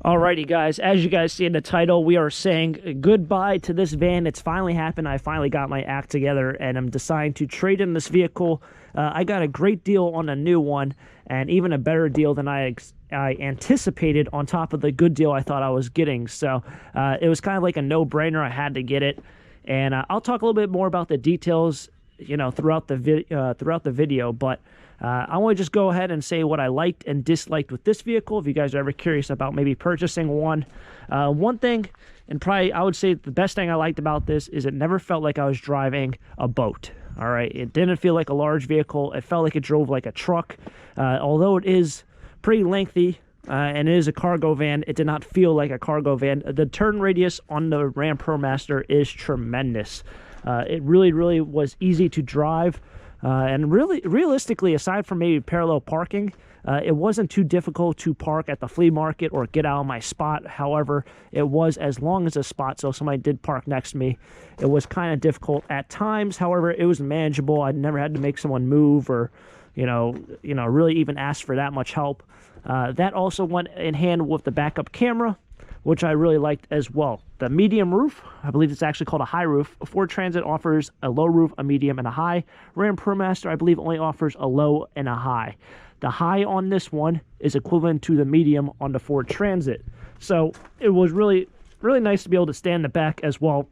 Alrighty guys, as you guys see in the title, we are saying goodbye to this van. It's finally happened. I finally got my act together and I'm deciding to trade in this vehicle. I got a great deal on a new one and even a better deal than I anticipated on top of the good deal I thought I was getting. So it was kind of like a no-brainer. I had to get it. And I'll talk a little bit more about the details, you know, throughout the video, but I want to just go ahead and say what I liked and disliked with this vehicle. If you guys are ever curious about maybe purchasing one, one thing, and probably I would say the best thing I liked about this is it never felt like I was driving a boat. All right, it didn't feel like a large vehicle. It felt like it drove like a truck. Although it is pretty lengthy and it is a cargo van, it did not feel like a cargo van. The turn radius on the Ram ProMaster is tremendous. It really was easy to drive. And really, realistically, aside from maybe parallel parking, it wasn't too difficult to park at the flea market or get out of my spot. However, it was as long as a spot, so if somebody did park next to me, it was kind of difficult at times. However, it was manageable. I never had to make someone move or, you know, really even ask for that much help. That also went in hand with the backup camera, which I really liked as well. The medium roof, I believe it's actually called a high roof. Ford Transit offers a low roof, a medium, and a high. Ram ProMaster, I believe, only offers a low and a high. The high on this one is equivalent to the medium on the Ford Transit. So it was really nice to be able to stand in the back as well.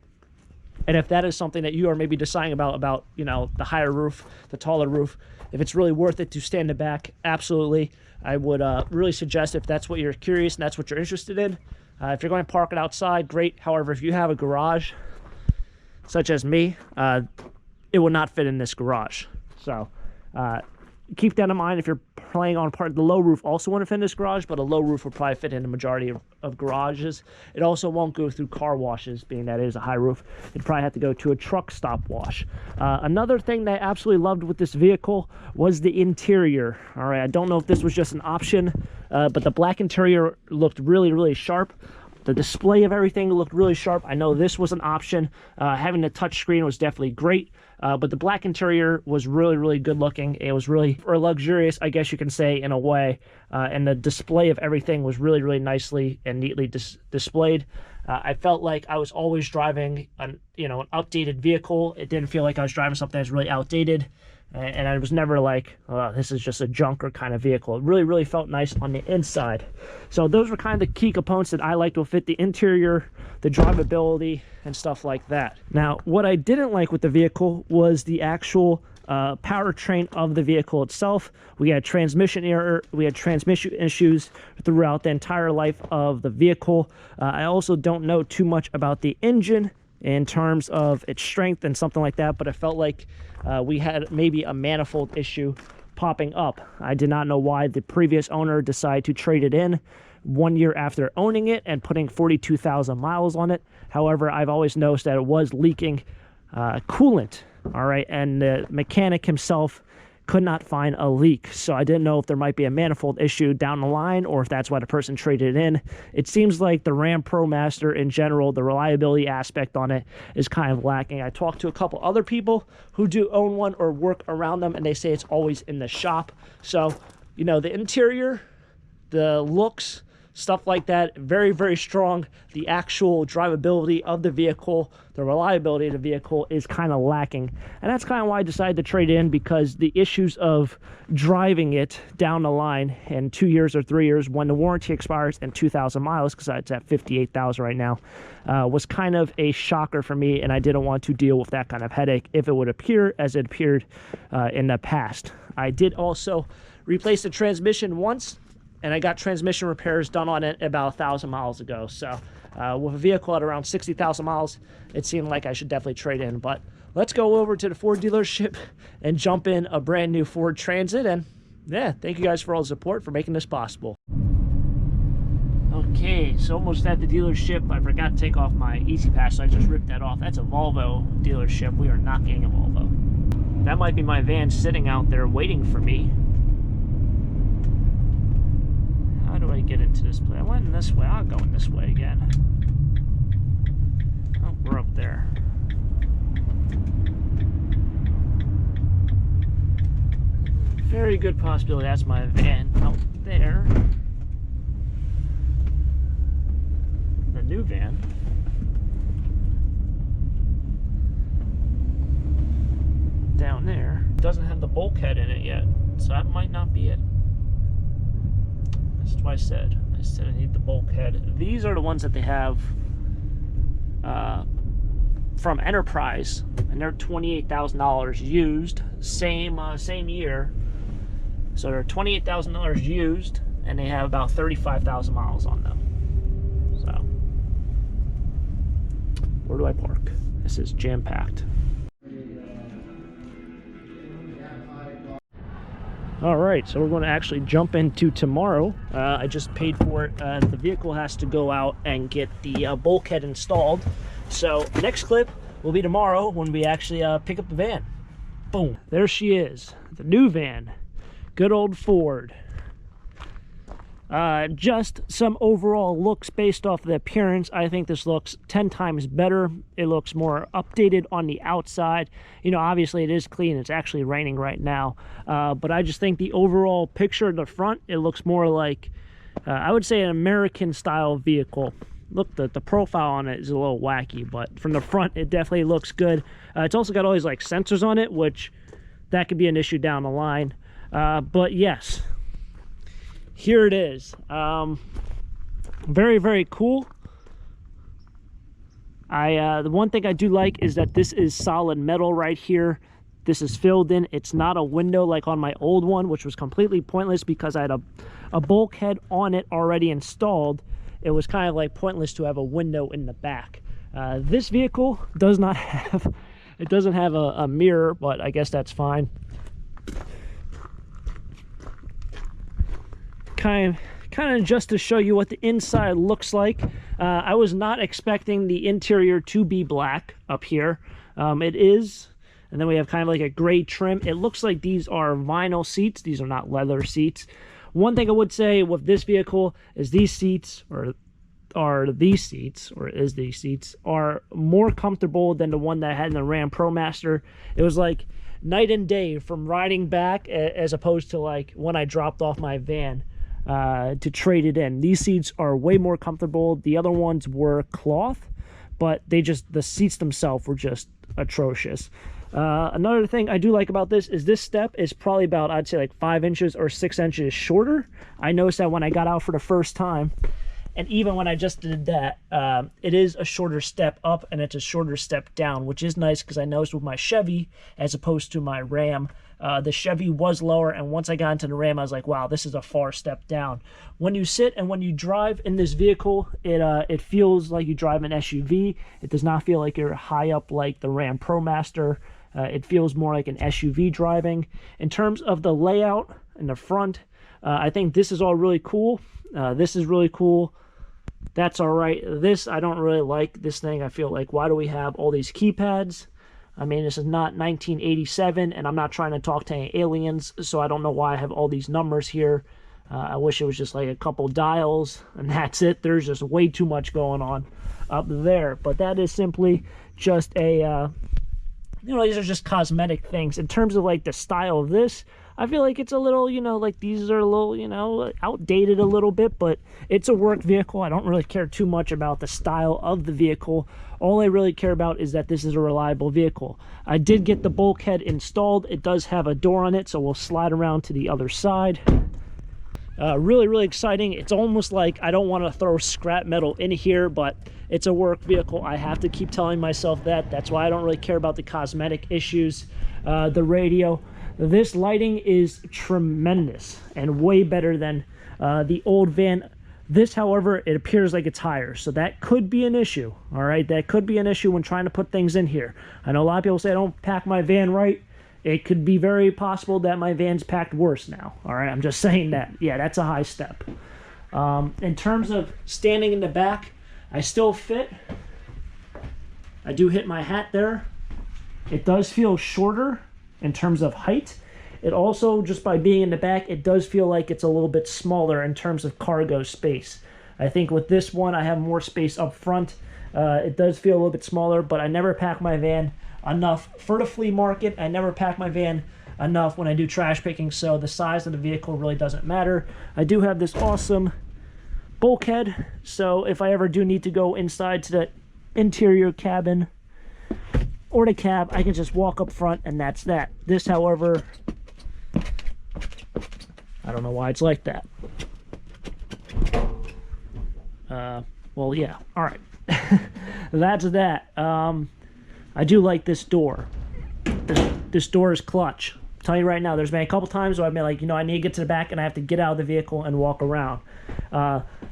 And if that is something that you are maybe deciding about, you know, the higher roof, the taller roof, if it's really worth it to stand in the back, absolutely. I would really suggest, if that's what you're curious and that's what you're interested in, if you're going to park it outside, great. However, if you have a garage, such as me, it will not fit in this garage. So keep that in mind if you're planning on part of the low roof also want to fit in this garage, but a low roof will probably fit in the majority of garages. It also won't go through car washes, being that it is a high roof. It'd probably have to go to a truck stop wash. Another thing that I absolutely loved with this vehicle was the interior. All right, I don't know if this was just an option, but the black interior looked really sharp. The display of everything looked really sharp. I know this was an option. Having the touch screen was definitely great, but the black interior was really good looking. It was really luxurious, I guess you can say, in a way, and the display of everything was really nicely and neatly displayed. I felt like I was always driving an updated vehicle. It didn't feel like I was driving something that's really outdated. And I was never like, oh, this is just a junker kind of vehicle. It really felt nice on the inside. So those were kind of the key components that I liked to fit: the interior, the drivability, and stuff like that. Now, what I didn't like with the vehicle was the actual powertrain of the vehicle itself. We had transmission error, we had transmission issues throughout the entire life of the vehicle. I also don't know too much about the engine in terms of its strength and something like that, but it felt like we had maybe a manifold issue popping up. I did not know why the previous owner decided to trade it in 1 year after owning it and putting 42,000 miles on it. However, I've always noticed that it was leaking coolant, all right, and the mechanic himself could not find a leak. So I didn't know if there might be a manifold issue down the line or if that's why the person traded it in. It seems like the Ram ProMaster in general, the reliability aspect on it is kind of lacking. I talked to a couple other people who do own one or work around them, and they say it's always in the shop. So, you know, the interior, the looks, stuff like that, very strong. The actual drivability of the vehicle, the reliability of the vehicle is kind of lacking. And that's kind of why I decided to trade in, because the issues of driving it down the line in 2 years or 3 years when the warranty expires and 2,000 miles, because it's at 58,000 right now, was kind of a shocker for me, and I didn't want to deal with that kind of headache if it would appear as it appeared in the past. I did also replace the transmission once, and I got transmission repairs done on it about 1,000 miles ago. So with a vehicle at around 60,000 miles, it seemed like I should definitely trade in. But let's go over to the Ford dealership and jump in a brand new Ford Transit. And yeah, thank you guys for all the support for making this possible. Okay, so almost at the dealership. I forgot to take off my Easy Pass, so I just ripped that off. That's a Volvo dealership. We are not getting a Volvo. That might be my van sitting out there waiting for me. How do I get into this place? I went in this way. I'll go in this way again. Oh, we're up there. Very good possibility that's my van out there. new van. Down there doesn't have the bulkhead in it yet, so that might not be it. That's what I said I need the bulkhead. These are the ones that they have from Enterprise, and they're $28,000 used, same year. So they're $28,000 used, and they have about 35,000 miles on them. So where do I park? This is jam-packed. All right, so we're going to actually jump into tomorrow. I just paid for it. The vehicle has to go out and get the bulkhead installed. So next clip will be tomorrow when we actually pick up the van. Boom, there she is, the new van. Good old Ford. Just some overall looks based off the appearance. I think this looks 10 times better. It looks more updated on the outside. You know, obviously it is clean. It's actually raining right now. But I just think the overall picture of the front, it looks more like, I would say, an American style vehicle. Look, the profile on it is a little wacky, but from the front, it definitely looks good. It's also got all these like sensors on it, which that could be an issue down the line. But yes, here it is. Very, very cool. The one thing I do like is that this is solid metal right here. This is filled in. It's not a window like on my old one, which was completely pointless because I had a bulkhead on it already installed. It was kind of like pointless to have a window in the back. This vehicle does not have, it doesn't have a mirror, but I guess that's fine. Kind of just to show you what the inside looks like. I was not expecting the interior to be black up here. It is, and then we have kind of like a gray trim. It looks like these are vinyl seats. These are not leather seats. One thing I would say with this vehicle is these seats, are more comfortable than the one that I had in the Ram ProMaster. It was like night and day from riding back as opposed to like when I dropped off my van to trade it in. These seats are way more comfortable. The other ones were cloth, but the seats themselves were just atrocious. Another thing I do like about this is this step is probably about, I'd say, like 5 inches or 6 inches shorter. I noticed that when I got out for the first time, and even when I just did that, it is a shorter step up and it's a shorter step down, which is nice because I noticed with my Chevy as opposed to my Ram, the Chevy was lower, and once I got into the Ram, I was like, wow, this is a far step down. When you sit and when you drive in this vehicle, it feels like you drive an SUV. It does not feel like you're high up like the Ram ProMaster. It feels more like an SUV driving. In terms of the layout in the front, I think this is all really cool. This is really cool. That's all right. This, I don't really like this thing. I feel like, why do we have all these keypads? I mean, this is not 1987, and I'm not trying to talk to any aliens, so I don't know why I have all these numbers here. I wish it was just like a couple dials, and that's it. There's just way too much going on up there. But that is simply just a... you know, these are just cosmetic things. In terms of like the style of this, I feel like it's a little, you know, like these are a little, you know, outdated a little bit, but it's a work vehicle. I don't really care too much about the style of the vehicle. All I really care about is that this is a reliable vehicle. I did get the bulkhead installed. It does have a door on it, so we'll slide around to the other side. Really, really exciting. It's almost like I don't want to throw scrap metal in here, but it's a work vehicle. I have to keep telling myself that. That's why I don't really care about the cosmetic issues. The radio. This lighting is tremendous and way better than the old van. This, however, it appears like it's higher, so that could be an issue. All right, that could be an issue when trying to put things in here. I know a lot of people say I don't pack my van right. It could be very possible that my van's packed worse now. All right, I'm just saying that. Yeah, that's a high step. In terms of standing in the back, I still fit. I do hit my hat there. It does feel shorter in terms of height. It also, just by being in the back, it does feel like it's a little bit smaller in terms of cargo space. I think with this one, I have more space up front. It does feel a little bit smaller, but I never pack my van enough for the flea market. I never pack my van enough when I do trash picking, so the size of the vehicle really doesn't matter. I do have this awesome bulkhead, so if I ever do need to go inside to the interior cabin or the cab, I can just walk up front and that's that. This, however, I don't know why it's like that. Well, yeah, all right. That's that. I do like this door. This door is clutch. I'm telling you right now, there's been a couple times where I've been like, you know, I need to get to the back and I have to get out of the vehicle and walk around.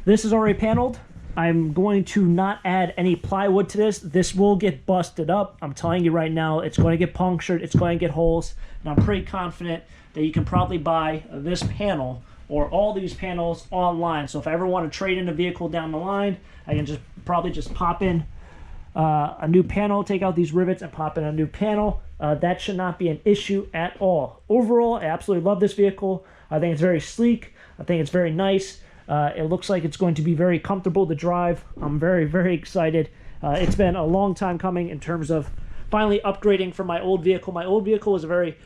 This is already paneled. I'm going to not add any plywood to this. This will get busted up. I'm telling you right now, it's going to get punctured. It's going to get holes. And I'm pretty confident that you can probably buy this panel or all these panels online. So if I ever want to trade in a vehicle down the line, I can probably just pop in a new panel, take out these rivets and pop in a new panel. That should not be an issue at all. Overall, I absolutely love this vehicle. I think it's very sleek. I think it's very nice. It looks like it's going to be very comfortable to drive. I'm very, very excited. It's been a long time coming in terms of finally upgrading from my old vehicle. My old vehicle was a very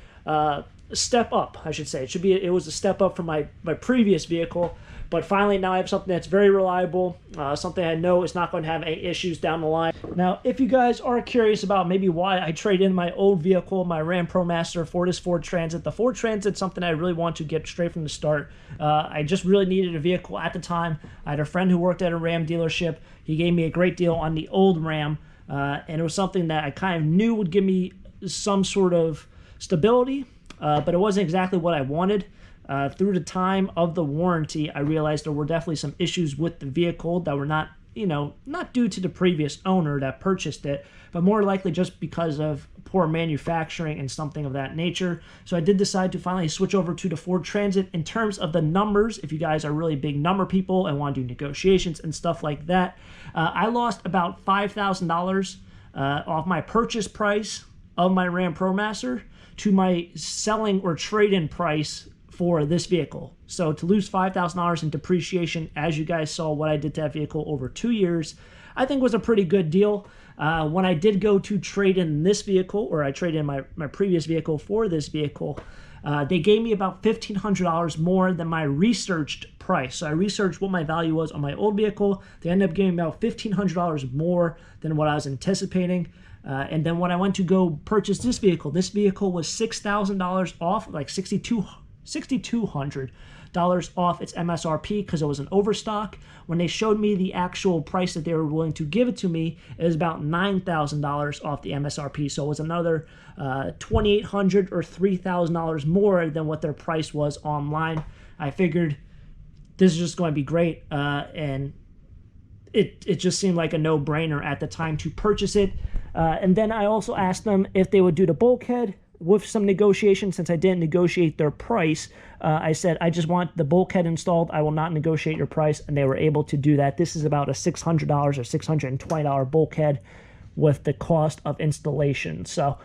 step up, I should say. It was a step up from my previous vehicle, but finally now I have something that's very reliable, something I know is not going to have any issues down the line. Now, if you guys are curious about maybe why I trade in my old vehicle, my Ram ProMaster, for this Ford Transit, the Ford Transit's something I really want to get straight from the start. I just really needed a vehicle at the time. I had a friend who worked at a Ram dealership. He gave me a great deal on the old Ram, and it was something that I kind of knew would give me some sort of stability, but it wasn't exactly what I wanted. Through the time of the warranty, I realized there were definitely some issues with the vehicle that were not due to the previous owner that purchased it, but more likely just because of poor manufacturing and something of that nature. So I did decide to finally switch over to the Ford Transit. In terms of the numbers, if you guys are really big number people and want to do negotiations and stuff like that, I lost about $5,000 off my purchase price of my Ram ProMaster to my selling or trade-in price for this vehicle. So to lose $5,000 in depreciation, as you guys saw what I did to that vehicle over 2 years, I think was a pretty good deal. When I did go to trade in this vehicle, or I traded in my previous vehicle for this vehicle, they gave me about $1,500 more than my researched price. So I researched what my value was on my old vehicle. They ended up giving me about $1,500 more than what I was anticipating. And then when I went to go purchase this vehicle was $6,000 off, like $6,200 off its MSRP because it was an overstock. When they showed me the actual price that they were willing to give it to me, it was about $9,000 off the MSRP. So it was another $2,800 or $3,000 more than what their price was online. I figured this is just going to be great, and it just seemed like a no-brainer at the time to purchase it. And then I also asked them if they would do the bulkhead. With some negotiation, since I didn't negotiate their price, I said, I just want the bulkhead installed. I will not negotiate your price, and they were able to do that. This is about a $600 or $620 bulkhead with the cost of installation. So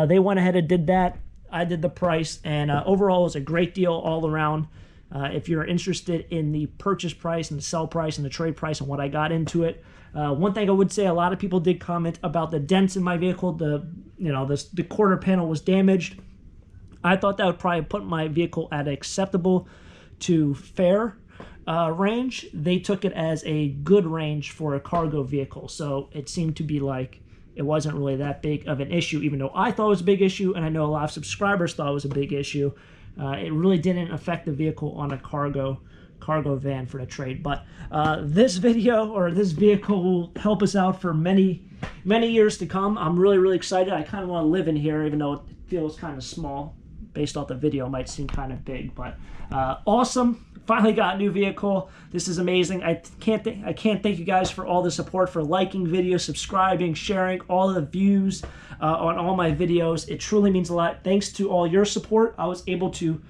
they went ahead and did that. I did the price, and overall it was a great deal all around. If you're interested in the purchase price and the sell price and the trade price and what I got into it, one thing I would say, a lot of people did comment about the dents in my vehicle. The quarter panel was damaged. I thought that would probably put my vehicle at acceptable to fair range. They took it as a good range for a cargo vehicle, so it seemed to be like it wasn't really that big of an issue, even though I thought it was a big issue, and I know a lot of subscribers thought it was a big issue. It really didn't affect the vehicle on a cargo van for the trade. But this video, or this vehicle, will help us out for many years to come. I'm really, really excited. I kind of want to live in here, even though it feels kind of small. Based off the video, it might seem kind of big, but awesome. Finally got a new vehicle. This is amazing. I can't thank you guys for all the support, for liking videos, subscribing, sharing, all the views on all my videos. It truly means a lot. Thanks to all your support, I was able to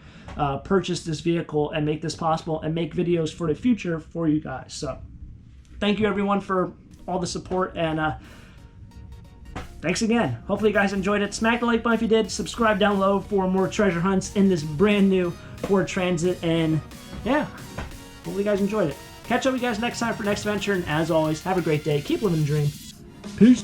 purchase this vehicle and make this possible and make videos for the future for you guys. So thank you everyone for all the support, and thanks again. Hopefully you guys enjoyed it. Smack the like button if you did. Subscribe down below for more treasure hunts in this brand new Ford Transit. And yeah, hopefully you guys enjoyed it. Catch up with you guys next time for next venture. And as always, have a great day. Keep living the dream. Peace.